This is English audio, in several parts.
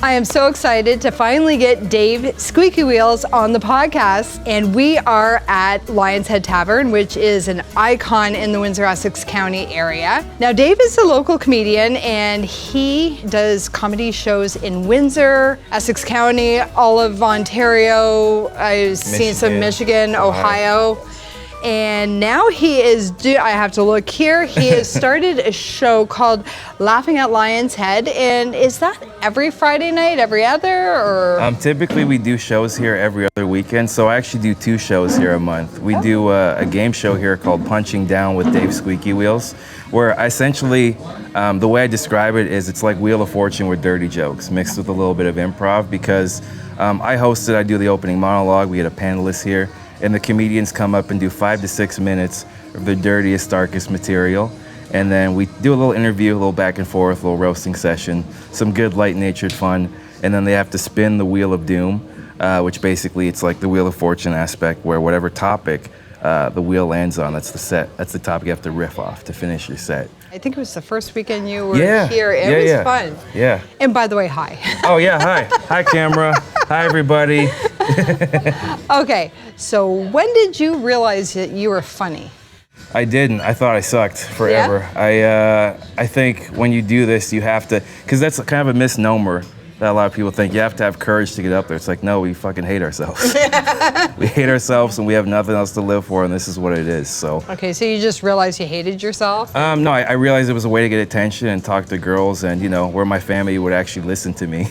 I am so excited to finally get Dave Squeaky Wheelz on the podcast, and we are at Lion's Head Tavern, which is an icon in the Windsor, Essex County area. Now, Dave is a local comedian, and he does comedy shows in Windsor, Essex County, all of Ontario. I've seen some Michigan, Ohio. And now he is, I have to look here, he has started a show called Laughing at Lion's Head. And is that every Friday night, every other, or? Typically we do shows here every other weekend. So I actually do 2 shows here a month. We do a game show here called Punching Down with Dave Squeaky Wheelz, where essentially the way I describe it is it's like Wheel of Fortune with dirty jokes mixed with a little bit of improv, because I host it, I do the opening monologue, we get a panelist here, and the comedians come up and do 5 to 6 minutes of their dirtiest, darkest material. And then we do a little interview, a little back and forth, a little roasting session, some good light-natured fun. And then they have to spin the Wheel of Doom, which basically it's like the Wheel of Fortune aspect, where whatever topic the wheel lands on, that's the set. That's the topic you have to riff off to finish your set. I think it was the first weekend you were here. It was fun. Yeah. And by the way, hi. Oh yeah, hi. Hi, camera. Hi, everybody. Okay, so when did you realize that you were funny? I didn't. I thought I sucked forever. Yeah? I think when you do this, you have to, because that's kind of a misnomer that a lot of people think. You have to have courage to get up there. It's like, no, we fucking hate ourselves. We hate ourselves and we have nothing else to live for, and this is what it is. So. Okay, so you just realized you hated yourself? No, I realized it was a way to get attention and talk to girls, and where my family would actually listen to me.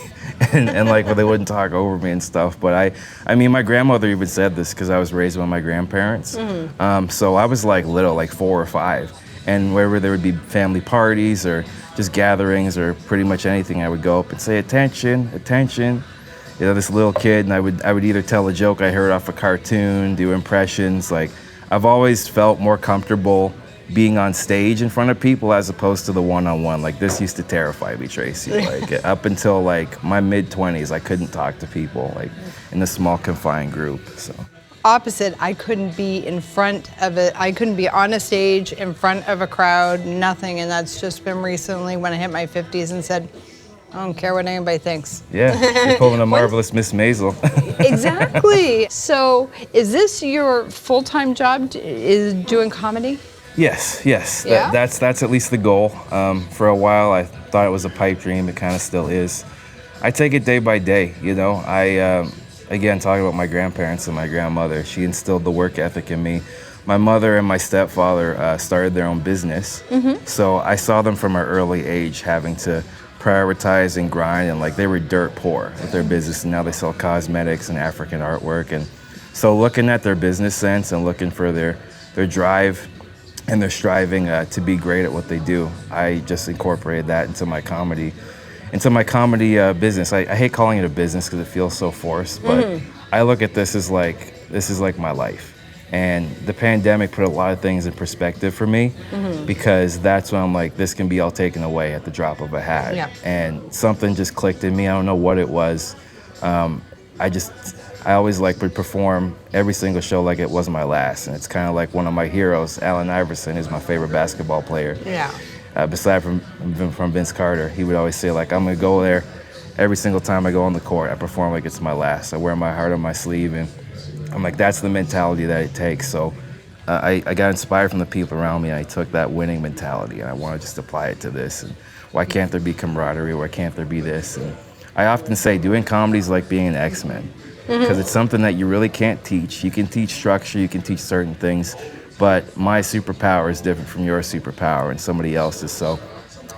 and like, well, they wouldn't talk over me and stuff. But I mean, my grandmother even said this, because I was raised by my grandparents. Mm-hmm. So I was like little, like 4 or 5. And wherever there would be family parties or just gatherings or pretty much anything, I would go up and say, attention, attention. This little kid, and I would either tell a joke I heard off a cartoon, do impressions. Like, I've always felt more comfortable being on stage in front of people as opposed to the one-on-one. Like, this used to terrify me, Tracy. Like, up until like my mid-20s, I couldn't talk to people like in a small confined group. So. Opposite, I couldn't be in front of it. I couldn't be on a stage in front of a crowd, nothing. And that's just been recently when I hit my 50s and said, I don't care what anybody thinks. Yeah, you're pulling a marvelous Miss Maisel. Exactly. So is this your full-time job, is doing comedy? Yes. Yeah? That's at least the goal. For a while, I thought it was a pipe dream. It kind of still is. I take it day by day, Again, talking about my grandparents and my grandmother, she instilled the work ethic in me. My mother and my stepfather started their own business. Mm-hmm. So I saw them from an early age having to prioritize and grind, and like they were dirt poor with their business, and now they sell cosmetics and African artwork. And so looking at their business sense and looking for their drive and their striving to be great at what they do, I just incorporated that into my comedy business. I hate calling it a business because it feels so forced, but I look at this as like, this is like my life. And the pandemic put a lot of things in perspective for me, because that's when I'm like, this can be all taken away at the drop of a hat. Yeah. And something just clicked in me. I don't know what it was. I always would perform every single show like it was my last. And it's kind of like one of my heroes, Allen Iverson, who's my favorite basketball player. Yeah. Beside from Vince Carter, he would always say, like, I'm gonna go there every single time I go on the court. I perform like it's my last. I wear my heart on my sleeve, and I'm like, that's the mentality that it takes. So I got inspired from the people around me, and I took that winning mentality, and I want to just apply it to this. And why can't there be camaraderie? Why can't there be this? And I often say doing comedy is like being an X-Men, because it's something that you really can't teach. You can teach structure, you can teach certain things, but my superpower is different from your superpower and somebody else's. So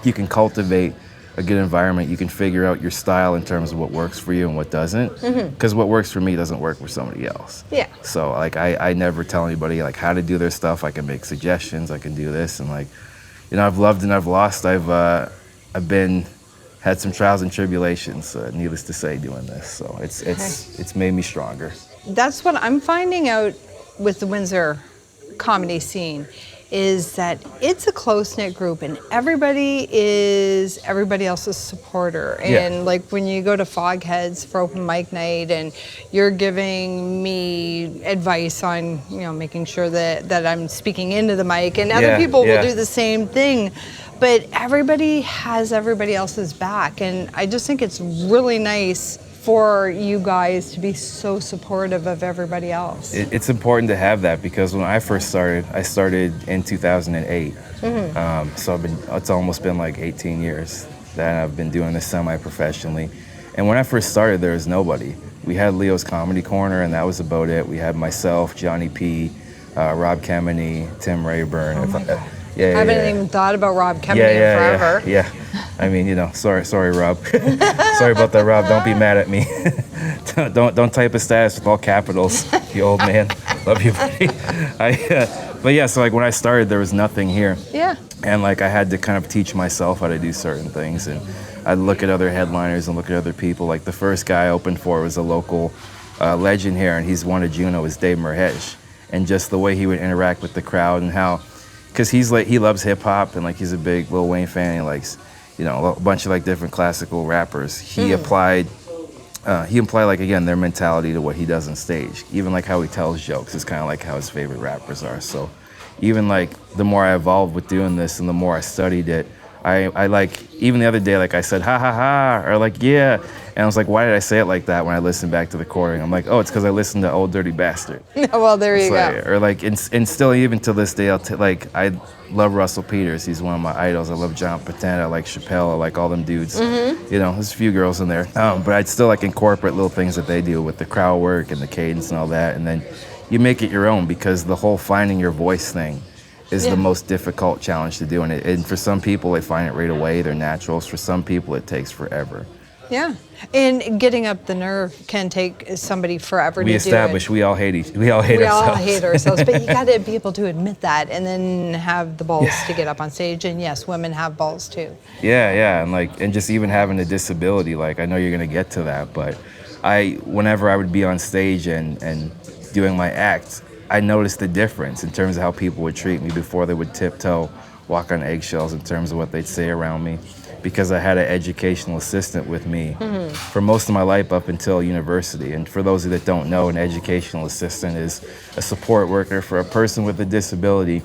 you can cultivate a good environment. You can figure out your style in terms of what works for you and what doesn't. Because what works for me doesn't work for somebody else. Yeah. So like I never tell anybody like how to do their stuff. I can make suggestions. I can do this, and like, I've loved and I've lost. I've had some trials and tribulations, needless to say, doing this. So it's made me stronger. That's what I'm finding out with the Windsor comedy scene, is that it's a close-knit group, and everybody is everybody else's supporter. And like when you go to Fogheads for open mic night and you're giving me advice on, making sure that I'm speaking into the mic, and other people will do the same thing. but everybody has everybody else's back. And I just think it's really nice for you guys to be so supportive of everybody else. It's important to have that, because when I first started, I started in 2008. So it's almost been like 18 years that I've been doing this semi-professionally. And when I first started, there was nobody. We had Leo's Comedy Corner, and that was about it. We had myself, Johnny P, Rob Kemeny, Tim Rayburn. Oh my God. I haven't even thought about Rob Kemeny in forever. Yeah. I mean, sorry, Rob. Sorry about that, Rob. Don't be mad at me. don't type a status with all capitals, you old man. Love you, buddy. But yeah, so like when I started, there was nothing here. Yeah. And like I had to kind of teach myself how to do certain things, and I'd look at other headliners and look at other people. Like the first guy I opened for was a local legend here, and he's won a Juno, is Dave Merhesh. And just the way he would interact with the crowd, and how, because he loves hip hop, and like he's a big Lil Wayne fan. He likes, a bunch of like different classical rappers. He applied like, again, their mentality to what he does on stage. Even like how he tells jokes is kind of like how his favorite rappers are. So even like the more I evolved with doing this and the more I studied it, I like, even the other day, like I said, ha ha ha, or like, yeah. And I was like, why did I say it like that when I listened back to the recording? I'm like, oh, it's because I listened to Old Dirty Bastard. Well, there you go. Or like, and still even to this day, I love Russell Peters. He's one of my idols. I love John Patton. I like Chappelle. I like all them dudes. There's a few girls in there. But I'd still like incorporate little things that they do with the crowd work and the cadence and all that. And then you make it your own, because the whole finding your voice thing is the most difficult challenge to do. And for some people, they find it right away. They're naturals. For some people, it takes forever. Yeah, and getting up the nerve can take somebody forever to do it. We established we all hate ourselves. We all hate ourselves, but you got to be able to admit that, and then have the balls to get up on stage. And yes, women have balls too. Yeah, and just even having a disability, like I know you're gonna get to that, but whenever I would be on stage and doing my act, I noticed the difference in terms of how people would treat me before they would tiptoe, walk on eggshells in terms of what they'd say around me, because I had an educational assistant with me for most of my life up until university. And for those of you that don't know, an educational assistant is a support worker for a person with a disability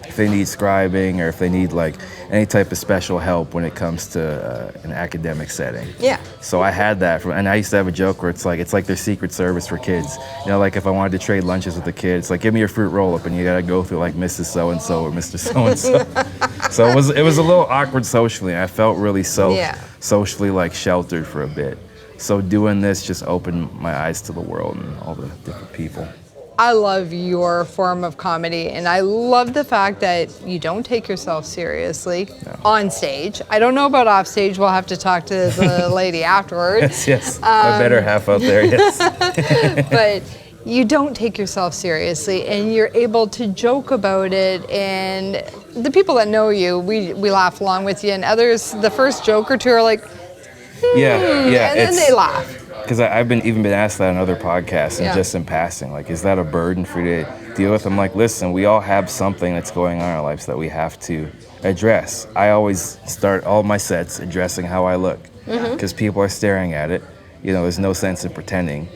if they need scribing or if they need like any type of special help when it comes to an academic setting. Yeah. So I had that, and I used to have a joke where it's like their secret service for kids. Like if I wanted to trade lunches with the kids, like give me your fruit roll up, and you gotta go through like Mrs. So-and-so or Mr. So-and-so. So it was a little awkward socially. I felt really socially like sheltered for a bit. So doing this just opened my eyes to the world and all the different people. I love your form of comedy, and I love the fact that you don't take yourself seriously on stage. I don't know about off stage. We'll have to talk to the lady afterwards. Yes. My better half out there, yes. But you don't take yourself seriously, and you're able to joke about it, and the people that know you, we laugh along with you, and others, the first joke or two are like, and then they laugh. Because I've been asked that on other podcasts, and just in passing, like, is that a burden for you to deal with? I'm like, listen, we all have something that's going on in our lives that we have to address. I always start all my sets addressing how I look, because people are staring at it. There's no sense in pretending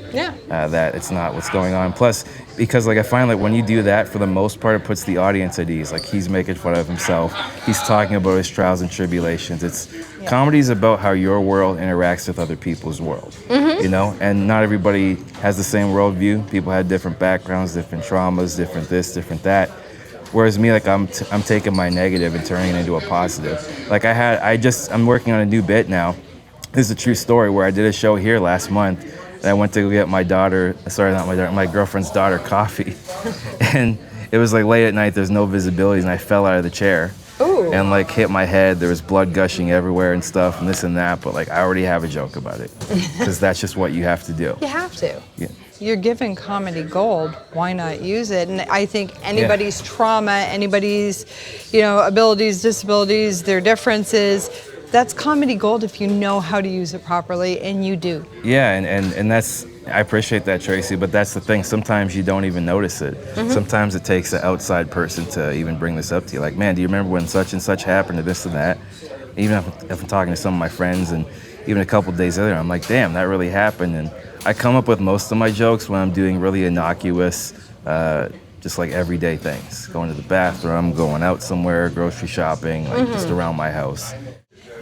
that it's not what's going on. Plus, because like I find like when you do that, for the most part, it puts the audience at ease. Like he's making fun of himself. He's talking about his trials and tribulations. Comedy is about how your world interacts with other people's world. And not everybody has the same worldview. People have different backgrounds, different traumas, different this, different that. Whereas me, like I'm taking my negative and turning it into a positive. Like I'm working on a new bit now. This is a true story where I did a show here last month, and I went to go get my girlfriend's daughter coffee. And it was like late at night, there's no visibility, and I fell out of the chair. Ooh. And like hit my head. There was blood gushing everywhere and stuff and this and that, but like I already have a joke about it, because that's just what you have to do. You have to. Yeah. You're given comedy gold, why not use it? And I think anybody's trauma, anybody's, abilities, disabilities, their differences, that's comedy gold if you know how to use it properly, and you do. Yeah, and that's, I appreciate that, Tracy, but that's the thing. Sometimes you don't even notice it. Sometimes it takes an outside person to even bring this up to you. Like, man, do you remember when such and such happened to this and that? Even if I'm talking to some of my friends, and even a couple days later, I'm like, damn, that really happened. And I come up with most of my jokes when I'm doing really innocuous, just like everyday things. Going to the bathroom, going out somewhere, grocery shopping, like just around my house.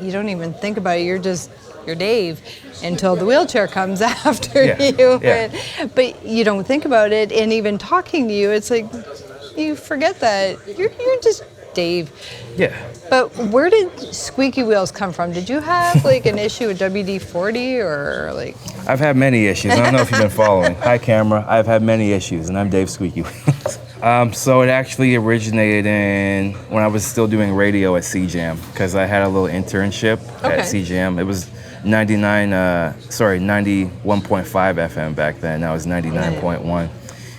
You don't even think about it. You're Dave until the wheelchair comes after you. Yeah. But you don't think about it, and even talking to you, it's like you forget that you're just Dave. Yeah. But where did Squeaky Wheelz come from? Did you have like an issue with WD-40 or like? I've had many issues. I don't know if you've been following. Hi, camera. I've had many issues, and I'm Dave Squeaky Wheelz. So it actually originated in when I was still doing radio at CJAM, because I had a little internship at CJAM. It was 91.5 FM back then. Now it's 99.1.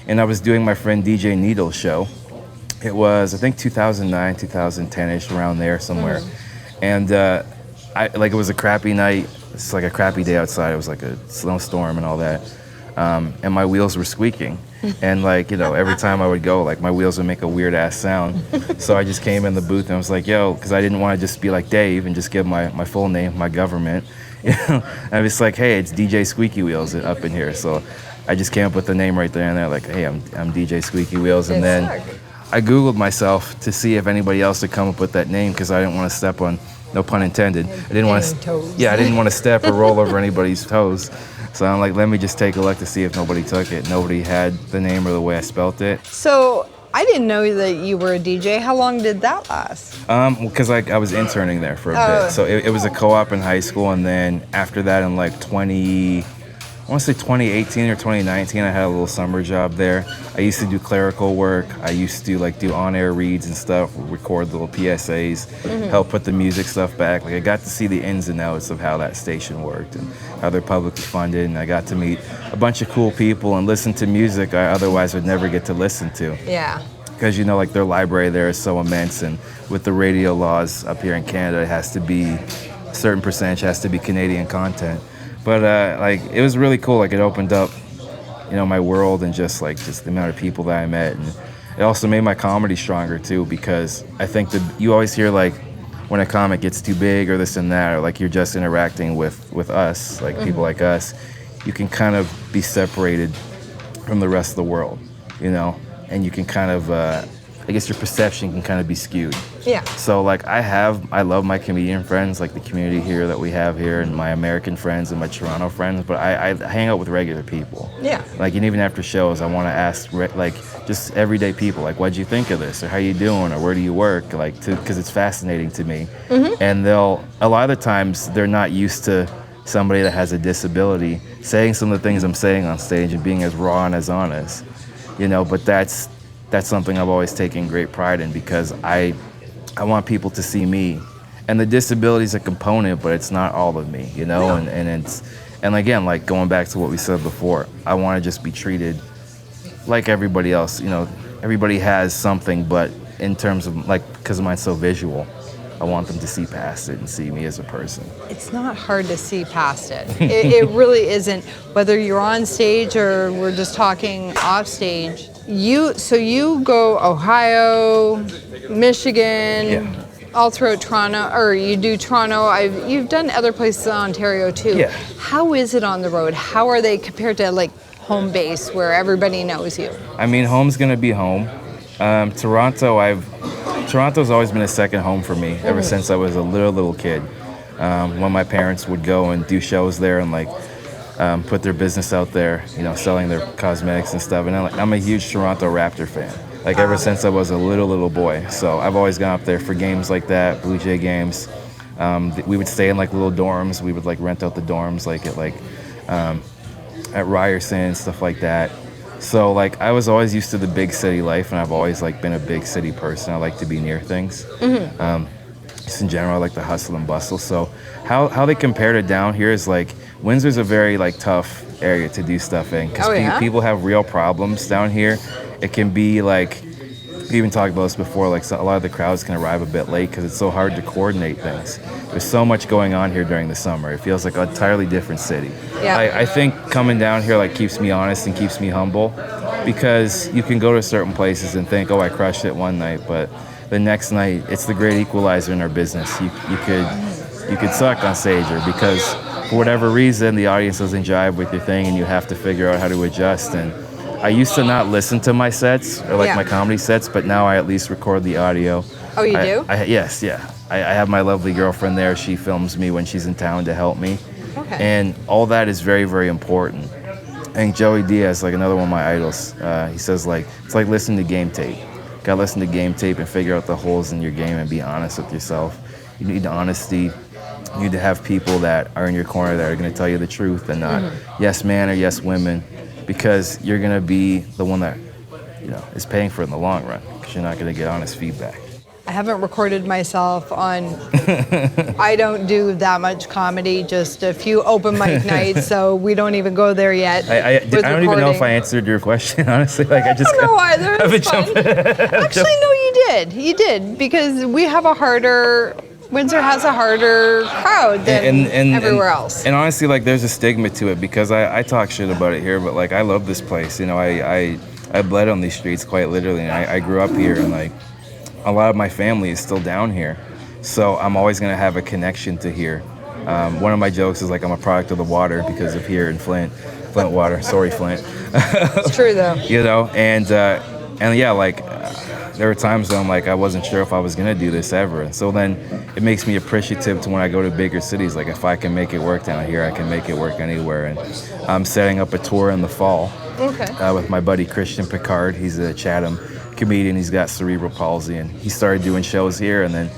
And I was doing my friend DJ Needle's show. It was, I think, 2009, 2010-ish, around there somewhere. And it was a crappy night. It's like a crappy day outside. It was like a snowstorm and all that. And my wheels were squeaking. And every time I would go, my wheels would make a weird ass sound. So I just came in the booth and I was like, yo, because I didn't want to just be like Dave and just give my full name, my government. And I was like, hey, it's DJ Squeaky Wheelz up in here. So I just came up with the name right there and there, like, hey, I'm DJ Squeaky Wheelz. And then I Googled myself to see if anybody else had come up with that name, because I didn't want to step on, no pun intended. I didn't want to. Yeah, I didn't want to step or roll over anybody's toes. So I'm like, let me just take a look to see if nobody took it. Nobody had the name or the way I spelt it. So I didn't know that you were a DJ. How long did that last? Because I was interning there for a bit. So it was a co-op in high school, and then after that in 2018 or 2019, I had a little summer job there. I used to do clerical work. I used to do on-air reads and stuff, record little PSAs, help put the music stuff back. I got to see the ins and outs of how that station worked and how they're publicly funded, and I got to meet a bunch of cool people and listen to music I otherwise would never get to listen to. Yeah. Because their library there is so immense, and with the radio laws up here in Canada, it has to be a certain percentage has to be Canadian content. But it was really cool. It opened up, my world, and just the amount of people that I met, and it also made my comedy stronger too. Because I think that you always hear when a comic gets too big or this and that, or you're just interacting with us, people like us, you can kind of be separated from the rest of the world, and you can kind of, I guess your perception can kind of be skewed. Yeah. So I love my comedian friends, the community here that we have here, and my American friends and my Toronto friends, but I hang out with regular people. Yeah. And even after shows, I want to ask just everyday people, what'd you think of this, or how you doing, or where do you work, because it's fascinating to me. And a lot of the times they're not used to somebody that has a disability saying some of the things I'm saying on stage and being as raw and as honest, but that's something I've always taken great pride in, because I want people to see me, and the disability is a component, but it's not all of me, No. and again, going back to what we said before, I want to just be treated like everybody else. Everybody has something, but in terms of because mine's so visual, I want them to see past it and see me as a person. It's not hard to see past it. It really isn't. Whether you're on stage or we're just talking off stage. You go Ohio, Michigan, all throughout Toronto, or you do Toronto. You've done other places in Ontario too. Yeah. How is it on the road? How are they compared to home base where everybody knows you? I mean, home's gonna be home. Toronto's always been a second home for me ever since I was a little kid. When my parents would go and do shows there and put their business out there, selling their cosmetics and stuff. And I'm a huge Toronto Raptor fan, ever since I was a little boy. So I've always gone up there for games like that, Blue Jay games. We would stay in little dorms. We would rent out the dorms at Ryerson, stuff like that. So I was always used to the big city life, and I've always been a big city person. I like to be near things. Just in general, I like the hustle and bustle. So how they compare to down here is Windsor's a very tough area to do stuff in, because people have real problems down here. It can be we even talked about this before, a lot of the crowds can arrive a bit late because it's so hard to coordinate things. There's so much going on here during the summer. It feels like an entirely different city. Yeah. I think coming down here keeps me honest and keeps me humble, because you can go to certain places and think, oh, I crushed it one night, but the next night it's the great equalizer in our business. You could suck on stage, or because for whatever reason the audience doesn't jive with your thing, and you have to figure out how to adjust. And I used to not listen to my sets or like Yeah. my comedy sets, but now I at least record the audio. Oh, you do? Yes, yeah. I have my lovely girlfriend there. She films me when she's in town to help me. Okay. And all that is very, very important. I think Joey Diaz, like another one of my idols, he says like, it's like listening to game tape. Gotta listen to game tape and figure out the holes in your game and be honest with yourself. You need honesty. You need to have people that are in your corner that are gonna tell you the truth and not yes man or yes women, because you're gonna be the one that, you know, is paying for it in the long run, because you're not gonna get honest feedback. I haven't recorded myself on, I don't do that much comedy, just a few open mic nights, so we don't even go there yet. I don't even know if I answered your question, honestly. Like I just I don't know either. It's fun. Actually, no, you did. You did, because we have a harder, Windsor has a harder crowd than everywhere else. And honestly, like there's a stigma to it, because I talk shit about it here, but like I love this place. You know, I bled on these streets quite literally, and I grew up here, and like a lot of my family is still down here, so I'm always gonna have a connection to here. One of my jokes is like I'm a product of the water because of here in Flint water. Sorry, Flint. It's true though. You know, and yeah, like there were times when I'm like I wasn't sure if I was gonna do this ever, and so then it makes me appreciative to when I go to bigger cities. Like if I can make it work down here, I can make it work anywhere. And I'm setting up a tour in the fall. Okay. With my buddy Christian Picard. He's a Chatham comedian. He's got cerebral palsy, and he started doing shows here, and then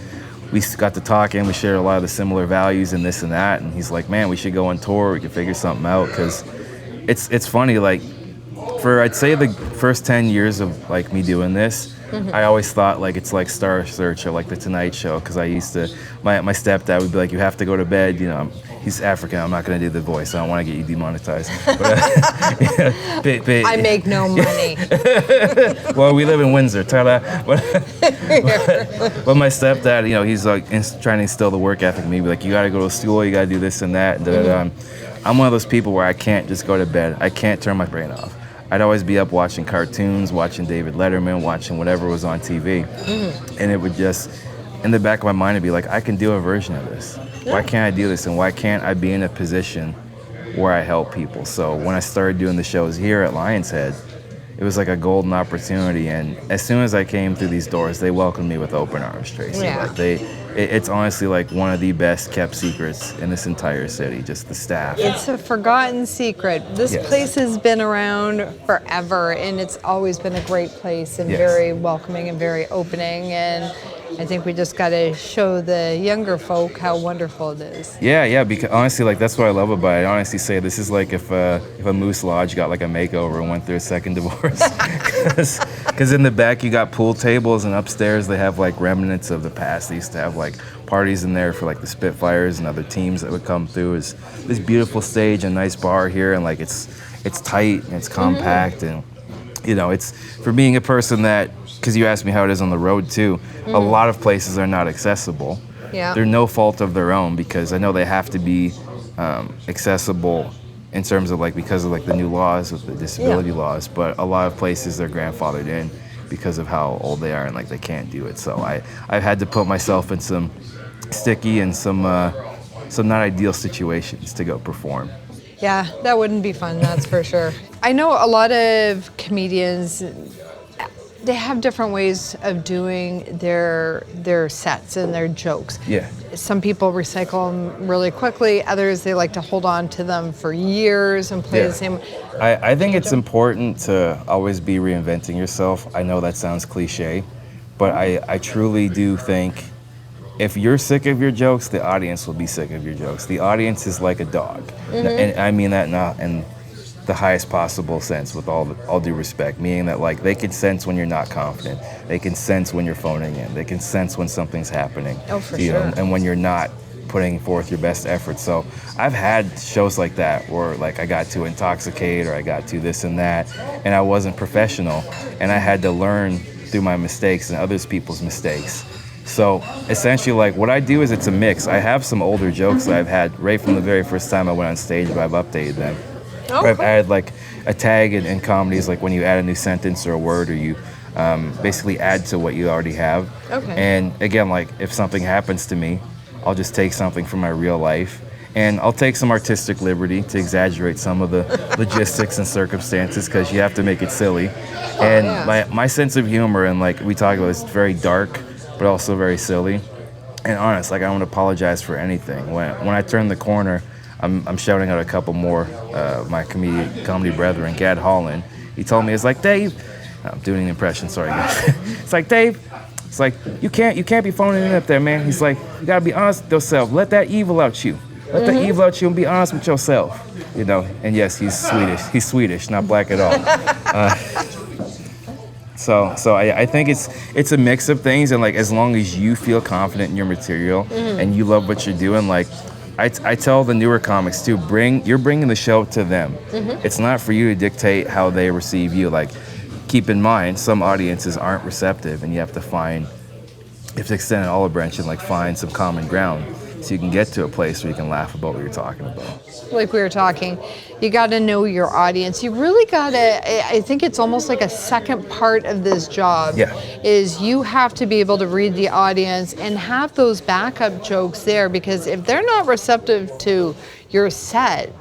we got to talking. We shared a lot of the similar values and this and that, and he's like, man, we should go on tour. We could figure something out, because it's funny, like for I'd say the first 10 years of like me doing this, I always thought like it's like Star Search or like The Tonight Show, because I used to, my stepdad would be like, you have to go to bed, you know, he's African, I'm not going to do the voice, I don't want to get you demonetized. But, I make no money. Well, we live in Windsor, ta-da. But my stepdad, you know, he's like trying to instill the work ethic in me, like, you got to go to school, you got to do this and that. I'm one of those people where I can't just go to bed, I can't turn my brain off. I'd always be up watching cartoons, watching David Letterman, watching whatever was on TV. And it would just, in the back of my mind, it'd be like, I can do a version of this. Why can't I do this? And why can't I be in a position where I help people? So when I started doing the shows here at Lion's Head, it was like a golden opportunity. And as soon as I came through these doors, they welcomed me with open arms, Tracy. Yeah. Like it's honestly like one of the best kept secrets in this entire city, just the staff. It's a forgotten secret. This place has been around forever, and it's always been a great place and very welcoming and very opening. And I think we just got to show the younger folk how wonderful it is. Yeah, because honestly, like that's what I love about it. I honestly say this is like if a Moose Lodge got like a makeover and went through a second divorce. Because in the back you got pool tables, and upstairs they have like remnants of the past. They used to have like parties in there for like the Spitfires and other teams that would come through. It's this beautiful stage and nice bar here, and like it's tight and it's compact, and you know, it's for being a person that, because you asked me how it is on the road too, a lot of places are not accessible. Yeah. They're no fault of their own, because I know they have to be accessible in terms of like, because of like the new laws with the disability laws, but a lot of places they're grandfathered in because of how old they are, and like they can't do it. So I've had to put myself in some sticky and some not ideal situations to go perform. Yeah, that wouldn't be fun, that's for sure. I know a lot of comedians, they have different ways of doing their sets and their jokes. Yeah. Some people recycle them really quickly. Others, they like to hold on to them for years and play the same. I think it's important to always be reinventing yourself. I know that sounds cliche, but I truly do think if you're sick of your jokes, the audience will be sick of your jokes. The audience is like a dog. And I mean that not in the highest possible sense, with all due respect, meaning that like they can sense when you're not confident. They can sense when you're phoning in. They can sense when something's happening. Oh, for you sure. know, and when you're not putting forth your best effort. So I've had shows like that where like I got too intoxicated, or I got too this and that, and I wasn't professional, and I had to learn through my mistakes and others people's mistakes. So essentially, like what I do is it's a mix. I have some older jokes that I've had right from the very first time I went on stage, but I've updated them. Okay. I've added like a tag in comedies, like when you add a new sentence or a word, or you basically add to what you already have. Okay. And again, like if something happens to me, I'll just take something from my real life And I'll take some artistic liberty to exaggerate some of the logistics and circumstances because you have to make it silly. And my sense of humor, and like we talk about, it's very dark, but also very silly. And honest, like I don't apologize for anything. When I turn the corner, I'm shouting out a couple more my comedy brethren. Gad Holland, he told me, it's like, Dave, I'm doing an impression, sorry guys. It's like, Dave, it's like you can't be phoning it up there, man. He's like, you gotta be honest with yourself. Let that evil out you. Let the evil out you and be honest with yourself. You know, and yes, he's Swedish. He's Swedish, not black at all. So I think it's a mix of things, and like as long as you feel confident in your material and you love what you're doing, like I tell the newer comics too, you're bringing the show to them. It's not for you to dictate how they receive you. Like keep in mind, some audiences aren't receptive, and you have to extend an olive branch and like find some common ground so you can get to a place where you can laugh about what you're talking about. Like we were talking, you got to know your audience. You really got to, I think it's almost like a second part of this job, is you have to be able to read the audience and have those backup jokes there, because if they're not receptive to your set,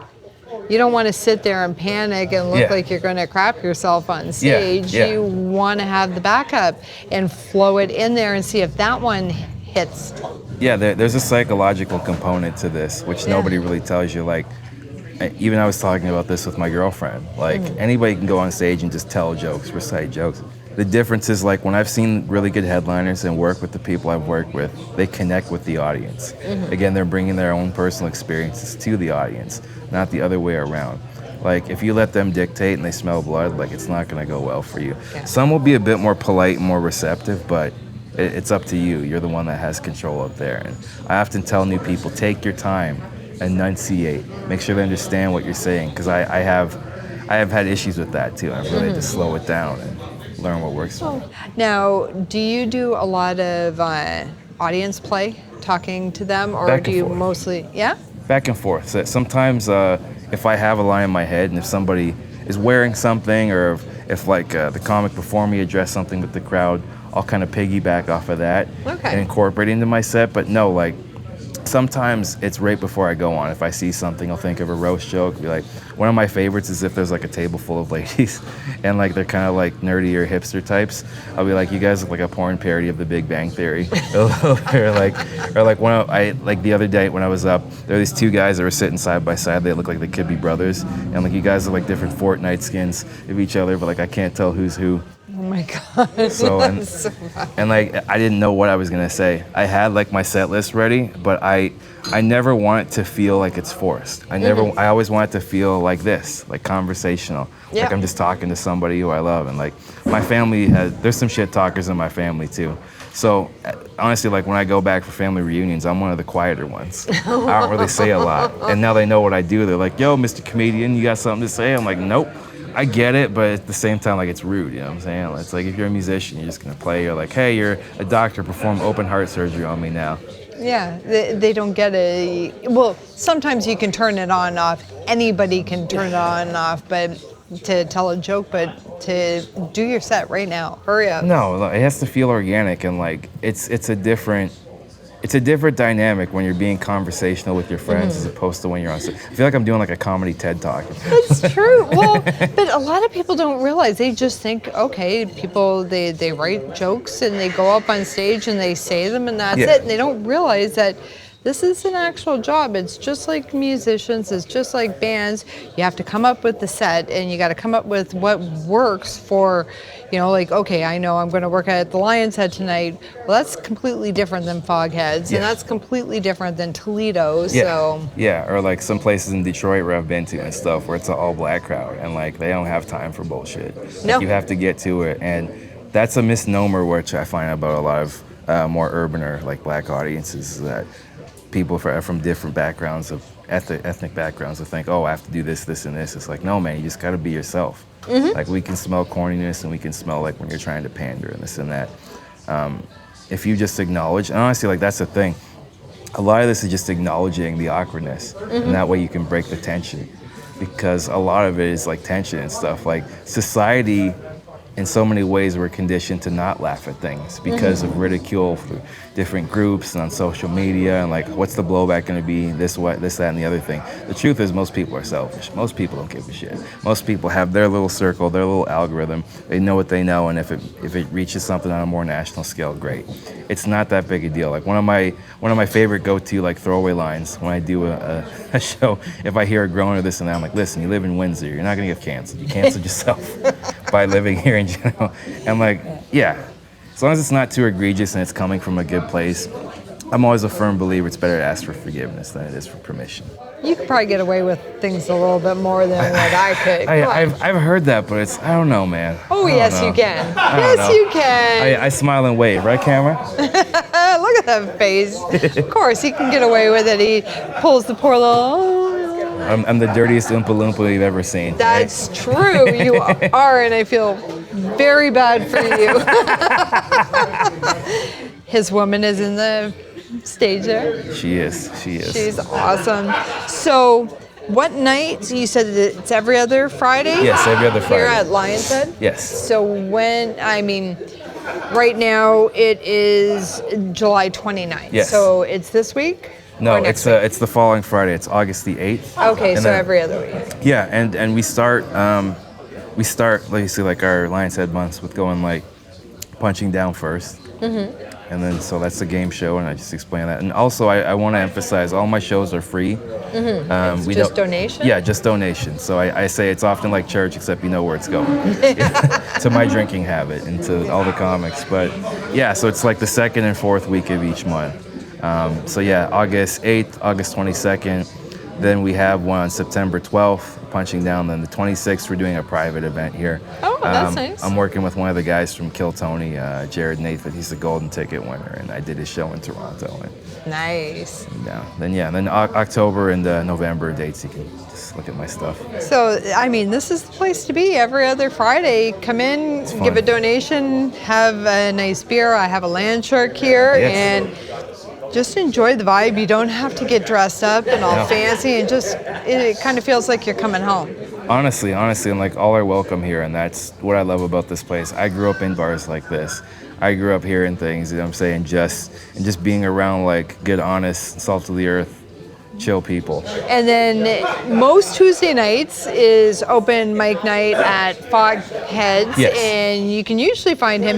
you don't want to sit there and panic and look like you're going to crap yourself on stage. You want to have the backup and flow it in there and see if that one hits. Yeah, there's a psychological component to this, which nobody really tells you. Like, even I was talking about this with my girlfriend. Like, anybody can go on stage and just tell jokes, recite jokes. The difference is, like, when I've seen really good headliners and work with the people I've worked with, they connect with the audience. Again, they're bringing their own personal experiences to the audience, not the other way around. Like, if you let them dictate and they smell blood, like, it's not going to go well for you. Some will be a bit more polite and more receptive, but it's up to you. You're the one that has control up there. And I often tell new people, take your time, enunciate, make sure they understand what you're saying, because I have had issues with that too. I've really had to slow it down and learn what works for me. Now, do you do a lot of audience play, talking to them, or do you mostly, Back and forth. So sometimes if I have a line in my head and if somebody is wearing something, or if like the comic before me addressed something with the crowd, I'll kind of piggyback off of that and incorporate it into my set. But no, like sometimes it's right before I go on. If I see something, I'll think of a roast joke. Be like, one of my favorites is if there's like a table full of ladies and like they're kind of like nerdy or hipster types. I'll be like, you guys look like a porn parody of The Big Bang Theory. or like the other day when I was up, there were these two guys that were sitting side by side. They look like they could be brothers, and like you guys are like different Fortnite skins of each other, but like I can't tell who's who. Oh my God. So and like I didn't know what I was gonna say. I had like my set list ready, but I never want it to feel like it's forced. I always want it to feel like this, like conversational. Like I'm just talking to somebody who I love. And like my family there's some shit talkers in my family too. So honestly, like when I go back for family reunions, I'm one of the quieter ones. I don't really say a lot. And now they know what I do. They're like, yo, Mr. Comedian, you got something to say? I'm like, nope. I get it, but at the same time, like, it's rude, you know what I'm saying? It's like if you're a musician, you're just gonna play. You're like, hey, you're a doctor, perform open heart surgery on me now. Yeah, they don't get it. Well, sometimes you can turn it on and off. Anybody can turn it on and off, but to tell a joke, but to do your set right now, hurry up. No, it has to feel organic, and like it's a different dynamic when you're being conversational with your friends as opposed to when you're on stage. I feel like I'm doing like a comedy TED Talk. It's true. Well, but a lot of people don't realize. They just think, okay, people, they write jokes and they go up on stage and they say them and that's it. And they don't realize that this is an actual job. It's just like musicians. It's just like bands. You have to come up with the set, and you got to come up with what works for, you know, like, okay, I know I'm going to work at the Lion's Head tonight. Well, that's completely different than Fogheads, and that's completely different than Toledo. Yeah, or like some places in Detroit where I've been to and stuff where it's an all-black crowd, and like they don't have time for bullshit. Like, you have to get to it, and that's a misnomer which I find about a lot of more urban or like black audiences, is that people from different backgrounds, of ethnic backgrounds, will think, oh, I have to do this, this, and this. It's like, no, man, you just got to be yourself. Like, we can smell corniness, and we can smell like when you're trying to pander and this and that. If you just acknowledge, and honestly, like that's the thing. A lot of this is just acknowledging the awkwardness, and that way you can break the tension. Because a lot of it is like tension and stuff. Like society, in so many ways, we're conditioned to not laugh at things because of ridicule, for different groups and on social media and like what's the blowback going to be, this, that, and the other thing. The truth is most people are selfish. Most people don't give a shit. Most people have their little circle, their little algorithm. They know what they know, and if it reaches something on a more national scale, great. It's not that big a deal. Like one of my favorite go-to like throwaway lines when I do a show, if I hear a groan or this and that, I'm like, listen, you live in Windsor, you're not gonna get canceled. You canceled yourself by living here in general. And I'm like, yeah, as long as it's not too egregious and it's coming from a good place, I'm always a firm believer it's better to ask for forgiveness than it is for permission. You could probably get away with things a little bit more than what I could. I've heard that, but I don't know, man. Oh, yes, you can. Yes, you can. I smile and wave, right, camera? Look at that face. Of course, he can get away with it. He pulls the poor little... I'm the dirtiest Oompa Loompa you've ever seen. That's true. You are, and I feel very bad for you. His woman is in the stage there. She is. She's awesome. So, what night? You said that it's every other Friday? Yes, every other Friday. Here at Lion's Head? Yes. So right now it is July 29th. Yes. So it's this week? No, it's the following Friday. It's August the 8th. Okay, so every other week. Yeah, and we start like you see like our Lion's Head months with going like punching down first. Mm-hmm. And then, so that's the game show, and I just explain that. And also, I want to emphasize, all my shows are free. Mm-hmm. It's just donation? Yeah, just donation. So I say it's often like church, except you know where it's going. To my drinking habit and to all the comics. But yeah, so it's like the second and fourth week of each month. So yeah, August 8th, August 22nd. Then we have one on September 12th, punching down. Then the 26th, we're doing a private event here. Oh, that's nice. I'm working with one of the guys from Kill Tony, Jared Nathan. He's the golden ticket winner, and I did his show in Toronto. Nice. Then October and November dates, you can just look at my stuff. So, I mean, this is the place to be every other Friday. Come in, give a donation, have a nice beer. I have a land shark here, and just enjoy the vibe. You don't have to get dressed up and all fancy, and just it kind of feels like you're coming home. Honestly, and like all are welcome here, and that's what I love about this place. I grew up in bars like this. I grew up hearing things, you know what I'm saying, just being around like good, honest, salt of the earth, chill people. And then most Tuesday nights is open mic night at Fogheads, and you can usually find him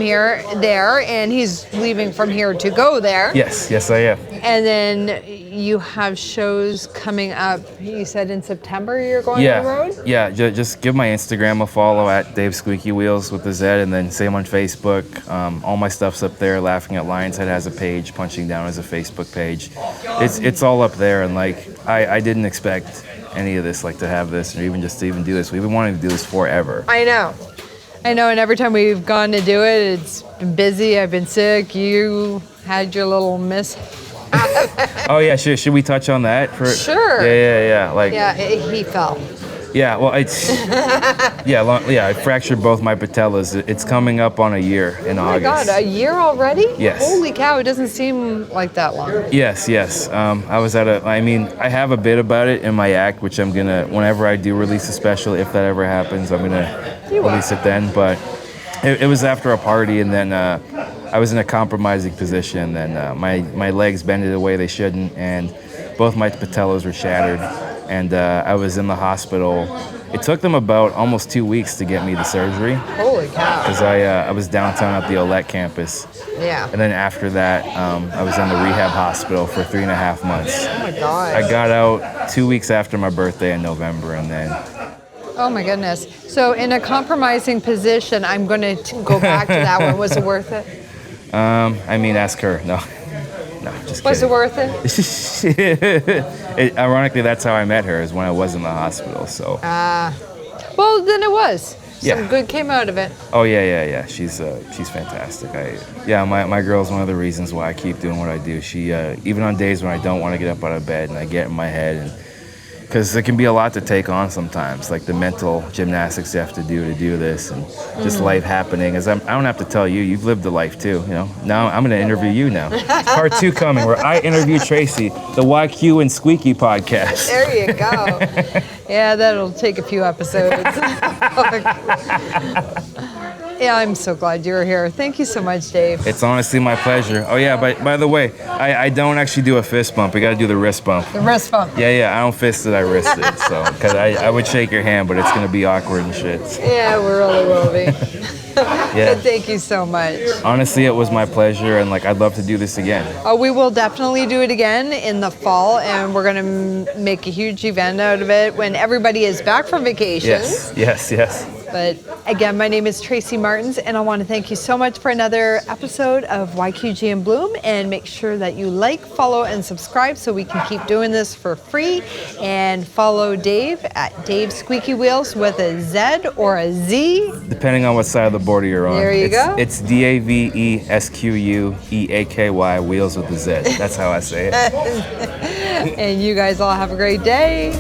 there, and he's leaving from here to go there. Yes, I am. And then you have shows coming up. You said in September you're going on the road? Yeah, just give my Instagram a follow at Dave Squeaky Wheelz with the Z, and then same on Facebook. All my stuff's up there. Laughing at Lion's Head has a page. Punching Down has a Facebook page. It's all up there, and like I didn't expect any of this, like to have this, or even just to even do this. We've been wanting to do this forever. I know, and every time we've gone to do it, it's been busy. I've been sick. You had your little miss. Oh yeah, should we touch on that? Sure. Yeah. He fell. Yeah, well, it's I fractured both my patellas. It's coming up on a year in August. Oh my God, a year already? Yes. Holy cow! It doesn't seem like that long. Yes. I was I have a bit about it in my act, which I'm gonna, whenever I do release a special, if that ever happens, I'm gonna release it then. But it was after a party, and then I was in a compromising position, and my legs bended the way they shouldn't, and both my patellas were shattered. And I was in the hospital. It took them about almost 2 weeks to get me the surgery. Holy cow. Because I was downtown at the Olette campus. Yeah. And then after that, I was in the rehab hospital for 3.5 months. Oh my God. I got out 2 weeks after my birthday in November, and then... Oh my goodness. So in a compromising position, I'm going to go back to that one. Was it worth it? Ask her. No, just kidding. Was it worth it? Ironically, that's how I met her, is when I was in the hospital, so. Well, then it was. Some good came out of it. Oh, yeah. She's fantastic. My girl's one of the reasons why I keep doing what I do. She, even on days when I don't want to get up out of bed and I get in my head, and because it can be a lot to take on sometimes, like the mental gymnastics you have to do this, and just life happening. As I don't have to tell you, you've lived a life too, you know. Now I'm going to interview you now. Part 2 coming, where I interview Tracy, the YQ and Squeaky podcast. There you go. Yeah, that'll take a few episodes. Yeah, I'm so glad you're here. Thank you so much, Dave. It's honestly my pleasure. Oh yeah, by the way, I don't actually do a fist bump. We got to do the wrist bump. The wrist bump. Yeah, I don't fist it, I wrist it. So, because I would shake your hand, but it's going to be awkward and shit. Yeah, we really will be. Yeah. But thank you so much. Honestly, it was my pleasure, and like I'd love to do this again. We will definitely do it again in the fall, and we're going to make a huge event out of it when everybody is back from vacation. Yes. But again, my name is Tracy Martins, and I want to thank you so much for another episode of YQG in Bloom. And make sure that you like, follow, and subscribe so we can keep doing this for free. And follow Dave at Dave Squeaky Wheelz with a Z or a Z. Depending on what side of the border you're on. There you go. It's DAVESQUEAKY Wheels with the Z. That's how I say it. And you guys all have a great day.